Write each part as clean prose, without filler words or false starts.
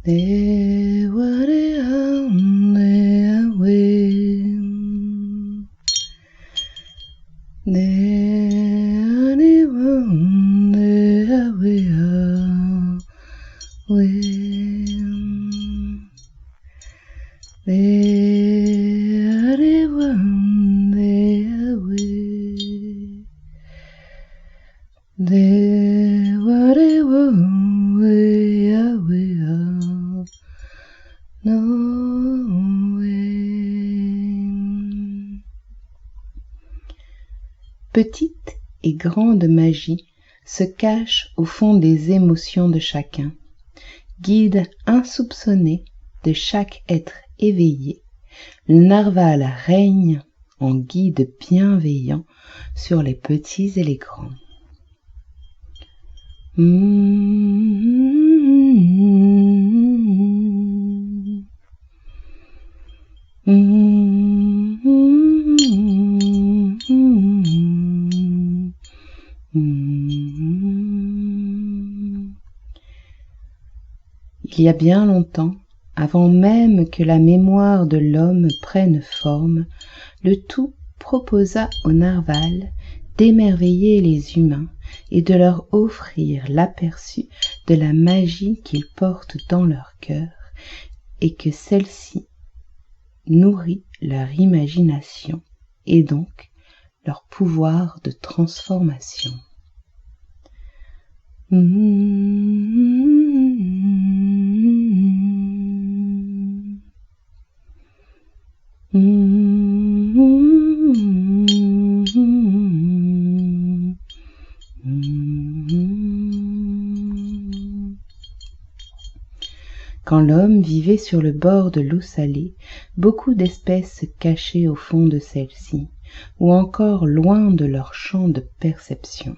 Ne ware ne awe ne ani ne awe awe ne ari ne awe ne ware awe no way. Petite et grande magie se cache au fond des émotions de chacun. Guide insoupçonné de chaque être éveillé, le narval règne en guide bienveillant sur les petits et les grands. Il y a bien longtemps, avant même que la mémoire de l'homme prenne forme, le tout proposa au narval d'émerveiller les humains et de leur offrir l'aperçu de la magie qu'ils portent dans leur cœur et que celle-ci nourrit leur imagination et donc leur pouvoir de transformation. Quand l'homme vivait sur le bord de l'eau salée, beaucoup d'espèces se cachaient au fond de celle-ci, ou encore loin de leur champ de perception.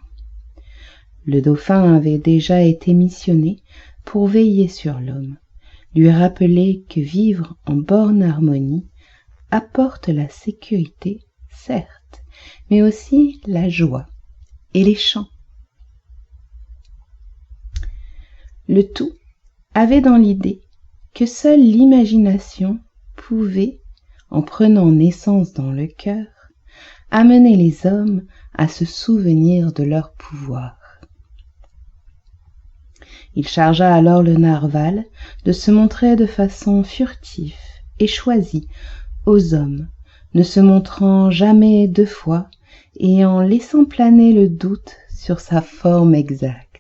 Le dauphin avait déjà été missionné pour veiller sur l'homme, lui rappeler que vivre en borne harmonie apporte la sécurité, certes, mais aussi la joie et les chants. Le tout avait dans l'idée que seule l'imagination pouvait, en prenant naissance dans le cœur, amener les hommes à se souvenir de leur pouvoir. Il chargea alors le narval de se montrer de façon furtive et choisie aux hommes, ne se montrant jamais deux fois et en laissant planer le doute sur sa forme exacte.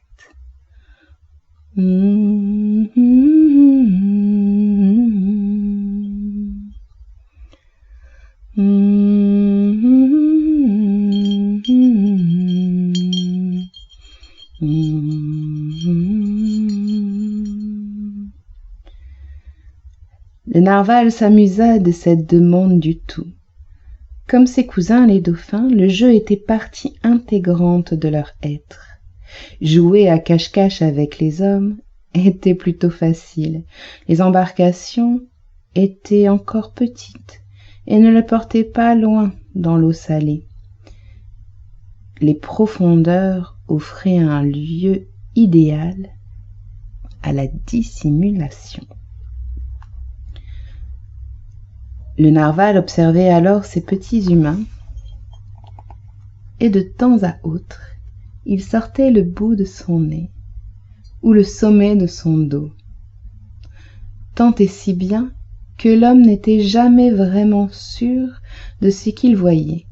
Le narval s'amusa de cette demande du tout. Comme ses cousins les dauphins, le jeu était partie intégrante de leur être. Jouer à cache-cache avec les hommes était plutôt facile. Les embarcations étaient encore petites et ne le portaient pas loin dans l'eau salée. Les profondeurs offraient un lieu idéal à la dissimulation. Le narval observait alors ces petits humains et de temps à autre, il sortait le bout de son nez ou le sommet de son dos, tant et si bien que l'homme n'était jamais vraiment sûr de ce qu'il voyait.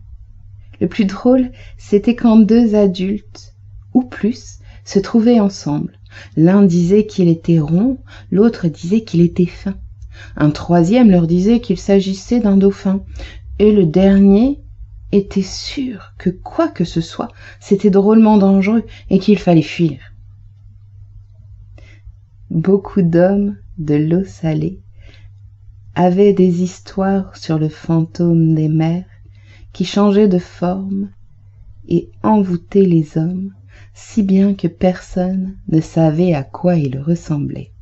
Le plus drôle, c'était quand deux adultes, ou plus, se trouvaient ensemble. L'un disait qu'il était rond, l'autre disait qu'il était fin. Un troisième leur disait qu'il s'agissait d'un dauphin, et le dernier était sûr que quoi que ce soit, c'était drôlement dangereux et qu'il fallait fuir. Beaucoup d'hommes de l'eau salée avaient des histoires sur le fantôme des mers qui changeait de forme et envoûtait les hommes, si bien que personne ne savait à quoi il ressemblait.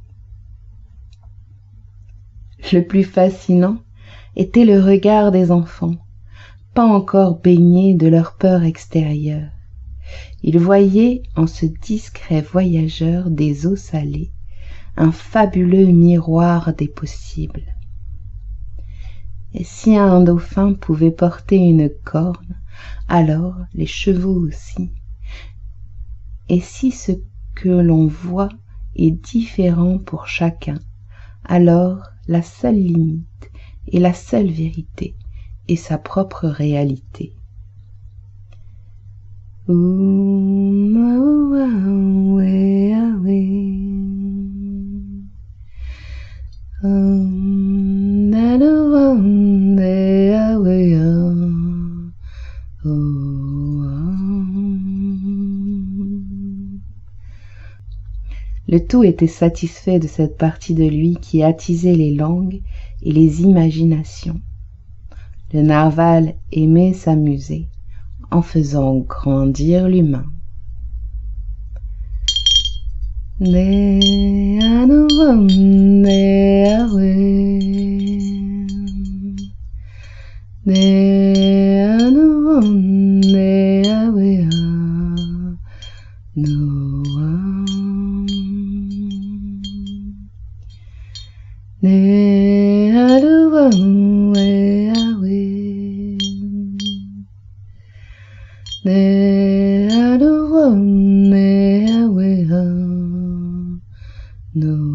Le plus fascinant était le regard des enfants, pas encore baignés de leur peur extérieure. Ils voyaient en ce discret voyageur des eaux salées un fabuleux miroir des possibles. Et si un dauphin pouvait porter une corne, alors les chevaux aussi. Et si ce que l'on voit est différent pour chacun, alors la seule limite et la seule vérité est sa propre réalité. Le tout était satisfait de cette partie de lui qui attisait les langues et les imaginations. Le narval aimait s'amuser en faisant grandir l'humain. No.